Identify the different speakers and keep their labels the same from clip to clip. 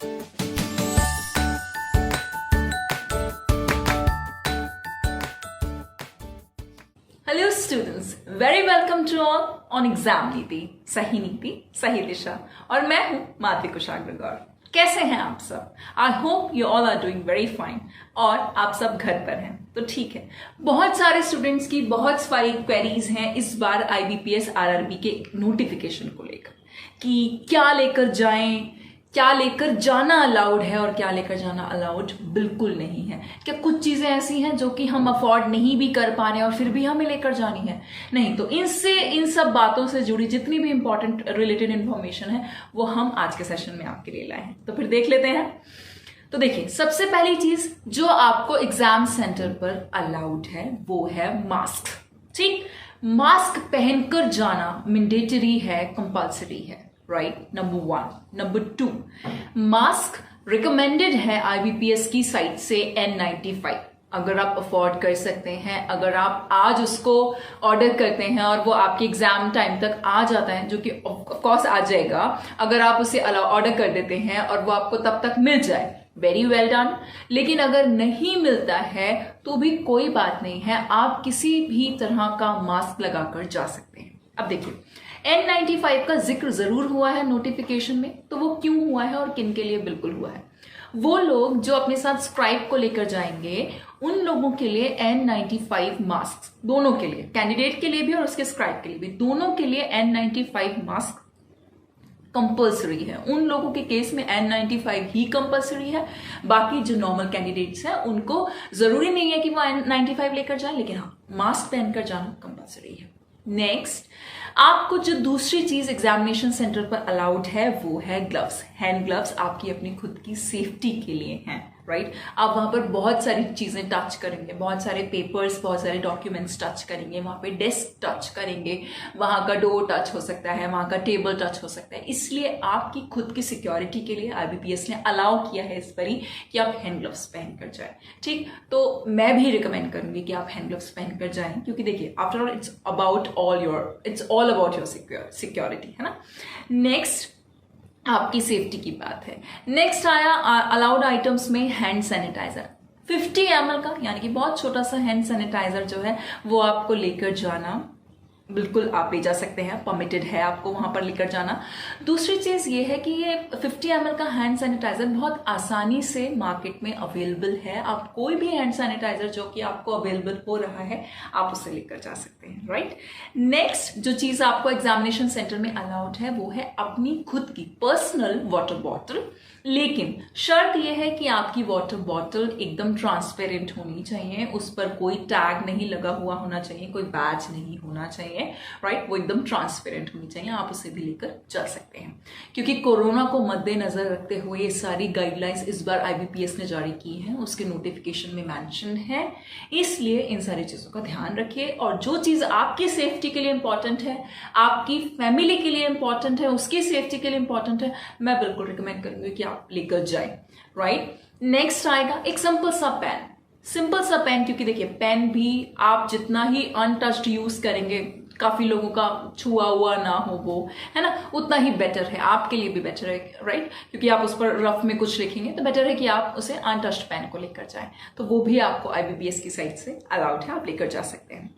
Speaker 1: Hello students, very welcome to all on exam नीति सही दिशा। और मैं हूं माधवी कुशाग्र गौर। कैसे हैं आप सब? I hope you all are doing very fine और आप सब घर पर हैं तो ठीक है। बहुत सारे स्टूडेंट्स की बहुत सारी क्वेरीज हैं इस बार IBPS RRB के नोटिफिकेशन को लेकर कि क्या लेकर जाएं, क्या लेकर जाना अलाउड है और क्या लेकर जाना अलाउड बिल्कुल नहीं है। क्या कुछ चीजें ऐसी हैं जो कि हम अफोर्ड नहीं भी कर पा रहे हैं और फिर भी हमें लेकर जानी है? नहीं। तो इन सब बातों से जुड़ी जितनी भी इंपॉर्टेंट रिलेटेड इंफॉर्मेशन है वो हम आज के सेशन में आपके लिए लाए हैं। तो फिर देख लेते हैं। तो देखिए, सबसे पहली चीज जो आपको एग्जाम सेंटर पर अलाउड है वो है मास्क। ठीक, मास्क पहनकर जाना मैंडेटरी है, कंपल्सरी है, right? Number 1। Number 2, mask recommended है IBPS की साइट से N95। अगर आप अफोर्ड कर सकते हैं, अगर आप आज उसको ऑर्डर करते हैं और वो आपके एग्जाम टाइम तक आ जाता है, जो कि ऑफकोर्स आ जाएगा अगर आप उसे ऑर्डर कर देते हैं और वो आपको तब तक मिल जाए, वेरी वेल डन। लेकिन अगर नहीं मिलता है तो भी कोई बात नहीं है, आप किसी भी तरह का मास्क लगाकर जा सकते हैं। अब देखिए, N95 का जिक्र जरूर हुआ है नोटिफिकेशन में, तो वो क्यों हुआ है और किन के लिए बिल्कुल हुआ है? वो लोग जो अपने साथ स्क्राइब को लेकर जाएंगे उन लोगों के लिए N95 मास्क, दोनों के लिए, कैंडिडेट के लिए भी और उसके स्क्राइब के लिए भी, दोनों के लिए N95 मास्क कंपल्सरी है। उन लोगों के केस में N95 ही कंपल्सरी है। बाकी जो नॉर्मल कैंडिडेट्स हैं उनको जरूरी नहीं है कि वो N95 लेकर जाए, लेकिन हाँ, मास्क पहनकर जाना कंपल्सरी है। नेक्स्ट, आपको जो दूसरी चीज एग्जामिनेशन सेंटर पर अलाउड है वो है ग्लव्स। हैंड ग्लव्स आपकी अपनी खुद की सेफ्टी के लिए हैं, राइट? आप वहां पर बहुत सारी चीजें टच करेंगे, बहुत सारे पेपर्स, बहुत सारे डॉक्यूमेंट्स टच करेंगे, वहां पे डेस्क टच करेंगे, वहां का डोर टच हो सकता है, वहां का टेबल टच हो सकता है। इसलिए आपकी खुद की सिक्योरिटी के लिए IBPS ने अलाउ किया है इस पर ही कि आप हैंड ग्लव्स पहनकर जाएं। ठीक, तो मैं भी रिकमेंड करूंगी कि आप हैंड ग्लव्स पहनकर जाएं, क्योंकि देखिए, after all it's all about your security, है ना? नेक्स्ट, आपकी सेफ्टी की बात है। नेक्स्ट आया अलाउड आइटम्स में हैंड सैनिटाइजर। 50 ml का, यानी कि बहुत छोटा सा हैंड सैनिटाइजर जो है वो आपको लेकर जाना बिल्कुल, आप ले जा सकते हैं, परमिटेड है आपको वहां पर लेकर जाना। दूसरी चीज ये है कि ये 50 ml का हैंड सैनिटाइजर बहुत आसानी से मार्केट में अवेलेबल है। आप कोई भी हैंड सैनिटाइजर जो कि आपको अवेलेबल हो रहा है आप उसे लेकर जा सकते हैं, राइट? नेक्स्ट, जो चीज आपको एग्जामिनेशन सेंटर में अलाउड है वो है अपनी खुद की पर्सनल वाटर बॉटल। लेकिन शर्त यह है कि आपकी वाटर बॉटल एकदम ट्रांसपेरेंट होनी चाहिए, उस पर कोई टैग नहीं लगा हुआ होना चाहिए, कोई बैज नहीं होना चाहिए, राइट? वो एकदम ट्रांसपेरेंट होनी चाहिए। आप उसे भी लेकर जा सकते हैं, क्योंकि कोरोना को मद्देनजर रखते हुए ये सारी गाइडलाइंस इस बार IBPS ने जारी की हैं, उसके नोटिफिकेशन में मेंशन है। इसलिए इन सारी चीजों का ध्यान रखिए और जो चीज आपकी सेफ्टी के लिए इंपॉर्टेंट है, आपकी फैमिली के लिए इंपॉर्टेंट है, उसकी सेफ्टी के लिए इंपॉर्टेंट है, मैं बिल्कुल रिकमेंड करूंगी कि आप लेकर जाएं, राइट? नेक्स्ट आएगा एक सिंपल सा पेन, क्योंकि देखिए, पेन भी आप जितना ही अनटच्ड यूज करेंगे, काफी लोगों का छुआ हुआ ना हो वो, है ना, उतना ही बेटर है, आपके लिए भी बेटर है, राइट? क्योंकि आप उस पर रफ में कुछ लिखेंगे तो बेटर है कि आप उसे अनटच्ड पेन को लेकर जाएं। तो वो भी आपको IBPS की साइट से अलाउड है, आप लेकर जा सकते हैं।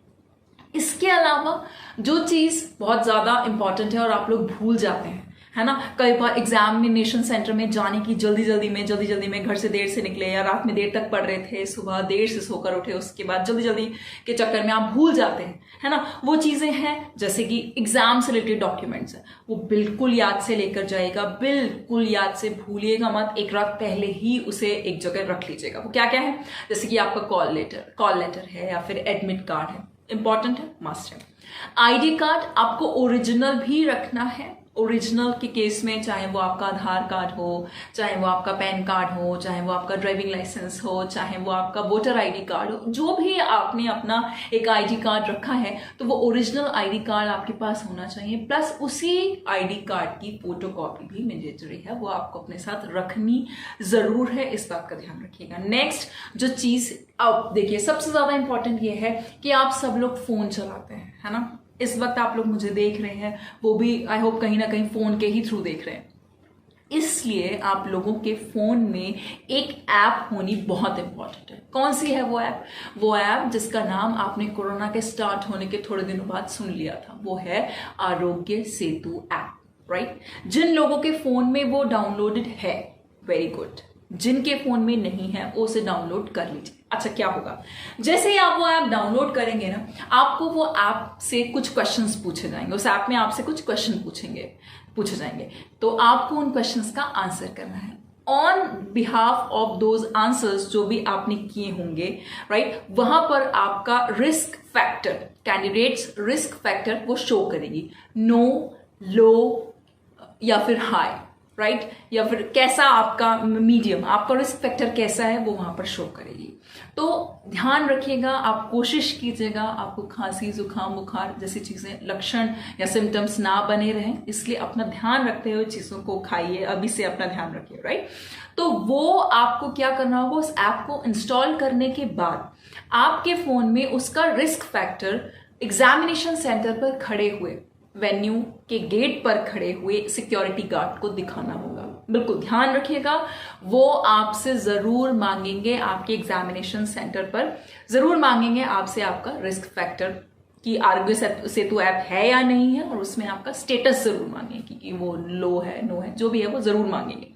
Speaker 1: इसके अलावा जो चीज बहुत ज्यादा इंपॉर्टेंट है और आप लोग भूल जाते हैं, है ना, कई बार एग्जामिनेशन सेंटर में जाने की जल्दी जल्दी में घर से देर से निकले या रात में देर तक पढ़ रहे थे, सुबह देर से सोकर उठे, उसके बाद जल्दी के चक्कर में आप भूल जाते हैं, है ना। वो चीजें हैं जैसे कि एग्जाम से रिलेटेड डॉक्यूमेंट्स है, वो बिल्कुल याद से लेकर जाएगा, बिल्कुल याद से भूलिएगा मत, एक रात पहले ही उसे एक जगह रख लीजिएगा। वो क्या क्या है, जैसे कि आपका कॉल लेटर है या फिर एडमिट कार्ड है, इंपॉर्टेंट है, मस्ट है। ID कार्ड आपको ओरिजिनल भी रखना है। ओरिजिनल के केस में चाहे वो आपका आधार कार्ड हो, चाहे वो आपका पैन कार्ड हो, चाहे वो आपका ड्राइविंग लाइसेंस हो, चाहे वो आपका वोटर ID कार्ड हो, जो भी आपने अपना एक ID कार्ड रखा है तो वो ओरिजिनल ID कार्ड आपके पास होना चाहिए, प्लस उसी ID कार्ड की फोटोकॉपी भी मैंडेटरी है, वो आपको अपने साथ रखनी जरूर है, इस बात का ध्यान रखिएगा। नेक्स्ट जो चीज अब देखिए, सबसे ज्यादा इंपॉर्टेंट ये है कि आप सब लोग फोन चलाते हैं, है ना, इस वक्त आप लोग मुझे देख रहे हैं, वो भी आई होप कहीं ना कहीं फोन के ही थ्रू देख रहे हैं। इसलिए आप लोगों के फोन में एक ऐप होनी बहुत इंपॉर्टेंट है। कौन सी है वो ऐप? वो ऐप जिसका नाम आपने कोरोना के स्टार्ट होने के थोड़े दिनों बाद सुन लिया था, वो है आरोग्य सेतु ऐप, राइट? जिन लोगों के फोन में वो डाउनलोडेड है, वेरी गुड। जिनके फोन में नहीं है वो उसे डाउनलोड कर लीजिए। अच्छा, क्या होगा? जैसे ही आप वो ऐप डाउनलोड करेंगे ना, आपको वो ऐप से कुछ क्वेश्चंस पूछे जाएंगे। उस ऐप में आपसे कुछ क्वेश्चन पूछे जाएंगे, तो आपको उन क्वेश्चंस का आंसर करना है on behalf of those answers जो भी आपने किए होंगे, राइट? वहां पर आपका risk factor, candidates risk factor वो शो करेगी, नो, लो या फिर हाई, राइट? या फिर कैसा आपका मीडियम, आपका रिस्क फैक्टर कैसा है वो वहां पर शो करेगी। तो ध्यान रखिएगा, आप कोशिश कीजिएगा आपको खांसी, जुकाम, बुखार जैसी चीजें, लक्षण या सिम्टम्स ना बने रहें, इसलिए अपना ध्यान रखते हुए चीजों को खाइए, अभी से अपना ध्यान रखिए, राइट? तो वो आपको क्या करना होगा, उस ऐप को इंस्टॉल करने के बाद आपके फोन में उसका रिस्क फैक्टर एग्जामिनेशन सेंटर पर खड़े हुए, वेन्यू के गेट पर खड़े हुए सिक्योरिटी गार्ड को दिखाना होगा। बिल्कुल ध्यान रखिएगा, वो आपसे जरूर मांगेंगे, आपके एग्जामिनेशन सेंटर पर जरूर मांगेंगे आपसे आपका रिस्क फैक्टर कि आरोग्य सेतु ऐप है या नहीं है, और उसमें आपका स्टेटस जरूर मांगेंगे कि वो लो है, नो है, जो भी है वो जरूर मांगेंगे।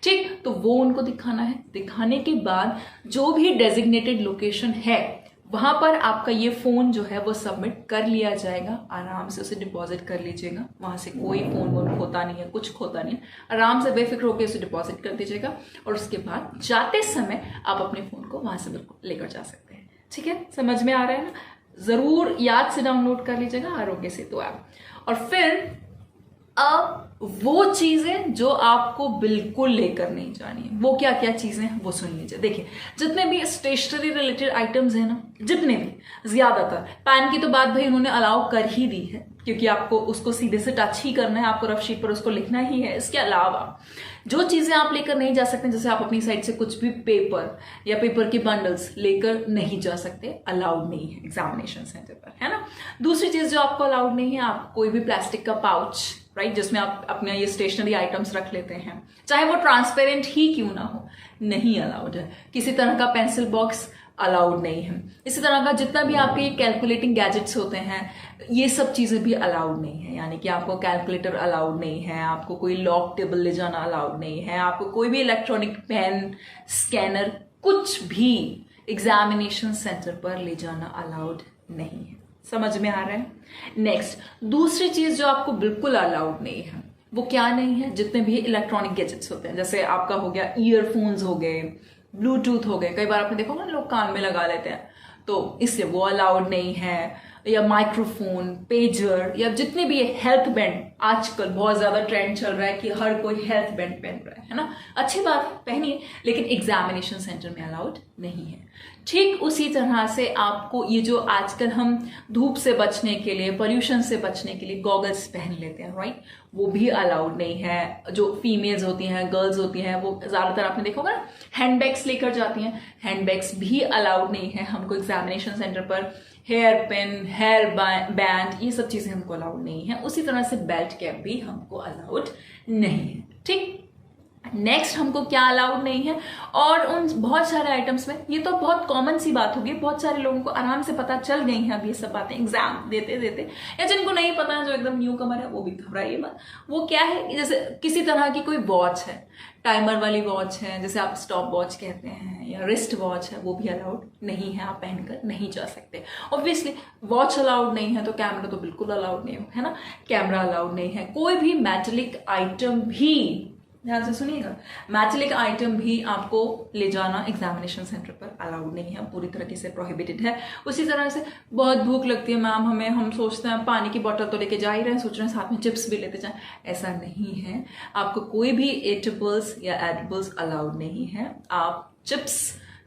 Speaker 1: ठीक, तो वो उनको दिखाना है। दिखाने के बाद जो भी डेजिग्नेटेड लोकेशन है वहां पर आपका ये फोन जो है वो सबमिट कर लिया जाएगा। आराम से उसे डिपॉजिट कर लीजिएगा, वहां से कोई फोन वोन खोता नहीं है, कुछ खोता नहीं है। आराम से बेफिक्र होकर उसे डिपॉजिट कर दीजिएगा, और उसके बाद जाते समय आप अपने फोन को वहां से बिल्कुल लेकर जा सकते हैं। ठीक है, समझ में आ रहा है ना? जरूर याद से डाउनलोड कर लीजिएगा आरोग्य सेतु ऐप। और फिर अब वो चीजें जो आपको बिल्कुल लेकर नहीं जानी है, वो क्या क्या चीजें हैं वो सुन लीजिए। देखिए, जितने भी स्टेशनरी रिलेटेड आइटम्स हैं ना, जितने भी, ज्यादातर पैन की तो बात भाई उन्होंने अलाउ कर ही दी है, क्योंकि आपको उसको सीधे से टच ही करना है, आपको रफ शीट पर उसको लिखना ही है। इसके अलावा जो चीजें आप लेकर नहीं जा सकते, जैसे आप अपनी साइड से कुछ भी पेपर या पेपर के बंडल्स लेकर नहीं जा सकते, अलाउड नहीं है एग्जामिनेशन सेंटर पर, है ना? दूसरी चीज जो आपको अलाउड नहीं है, आप कोई भी प्लास्टिक का पाउच, राइट, जिसमें आप अपने ये स्टेशनरी आइटम्स रख लेते हैं, चाहे वो ट्रांसपेरेंट ही क्यों ना हो, नहीं अलाउड है। किसी तरह का पेंसिल बॉक्स अलाउड नहीं है। इसी तरह का जितना भी आपके ये कैलकुलेटिंग गैजेट्स होते हैं, ये सब चीजें भी अलाउड नहीं है। यानी कि आपको कैलकुलेटर अलाउड नहीं है, आपको कोई लॉक टेबल ले जाना अलाउड नहीं है, आपको कोई भी इलेक्ट्रॉनिक पेन, स्कैनर, कुछ भी एग्जामिनेशन सेंटर पर ले जाना अलाउड नहीं है। समझ में आ रहा है? नेक्स्ट, दूसरी चीज जो आपको बिल्कुल अलाउड नहीं है, वो क्या नहीं है? जितने भी इलेक्ट्रॉनिक गैजेट्स होते हैं, जैसे आपका हो गया ईयरफोन्स हो गए, ब्लूटूथ हो गए, कई बार आपने देखा होगा लोग कान में लगा लेते हैं, तो इसलिए वो अलाउड नहीं है। या माइक्रोफोन, पेजर, या जितने भी हेल्थ बैंड, आजकल बहुत ज्यादा ट्रेंड चल रहा है कि हर कोई हेल्थ बैंड पहन रहा है ना? अच्छी बात है, पहनिए, लेकिन एग्जामिनेशन सेंटर में अलाउड नहीं है। ठीक उसी तरह से आपको ये जो आजकल हम धूप से बचने के लिए, पोल्यूशन से बचने के लिए गॉगल्स पहन लेते हैं, राइट, वो भी अलाउड नहीं है। जो फीमेल्स होती हैं, गर्ल्स होती हैं, वो ज्यादातर आपने देखा होगा ना हैंडबैग्स लेकर जाती हैं, हैंडबैग्स भी अलाउड नहीं है हमको एग्जामिनेशन सेंटर पर। हेयर पिन, हेयर बैंड, ये सब चीजें हमको अलाउड नहीं है। उसी तरह से बेल्ट कैप भी हमको अलाउड नहीं है। ठीक, नेक्स्ट हमको क्या अलाउड नहीं है, और उन बहुत सारे आइटम्स में, ये तो बहुत कॉमन सी बात होगी, बहुत सारे लोगों को आराम से पता चल गई हैं अब ये सब बातें एग्जाम देते देते, या जिनको नहीं पता है, जो एकदम न्यू कमर है, वो भी घबराइए मत। वो क्या है कि जैसे किसी तरह की कोई वॉच है, टाइमर वाली वॉच है, जैसे आप स्टॉप वॉच कहते हैं, या रिस्ट वॉच है, वो भी अलाउड नहीं है, आप पहनकर नहीं जा सकते। ऑब्वियसली वॉच अलाउड नहीं है तो कैमरा तो बिल्कुल अलाउड नहीं है ना? कैमरा अलाउड नहीं है। कोई भी मेटेलिक आइटम भी, ध्यान से सुनिएगा, मेटेलिक आइटम भी आपको ले जाना एग्जामिनेशन सेंटर पर अलाउड नहीं है, पूरी तरीके से प्रोहिबिटेड है। उसी तरह से बहुत भूख लगती है मैम हमें, हम सोचते हैं पानी की बोतल तो लेके जा ही रहे हैं, सोच रहे हैं साथ में चिप्स भी लेते जाएं, ऐसा नहीं है। आपको कोई भी एटेबल्स या एडिबल्स अलाउड नहीं है। आप चिप्स,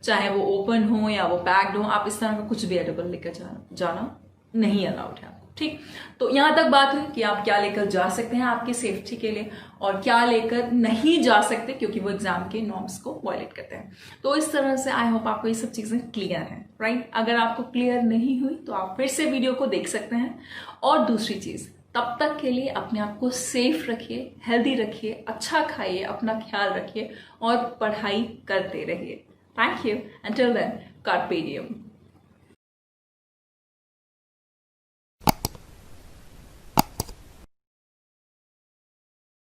Speaker 1: चाहे वो ओपन हो या वो पैक्ड हो, आप इस तरह का कुछ भी एडिबल लेकर जाना नहीं अलाउड है। ठीक, तो यहां तक बात हुई कि आप क्या लेकर जा सकते हैं आपकी सेफ्टी के लिए, और क्या लेकर नहीं जा सकते क्योंकि वो एग्जाम के नॉर्म्स को वायलेट करते हैं। तो इस तरह से आई होप आपको ये सब चीजें क्लियर हैं, राइट? अगर आपको क्लियर नहीं हुई तो आप फिर से वीडियो को देख सकते हैं। और दूसरी चीज, तब तक के लिए अपने आप को सेफ रखिए, हेल्दी रखिए, अच्छा खाइए, अपना ख्याल रखिए और पढ़ाई करते रहिए। Thank you. Until then, carpe diem.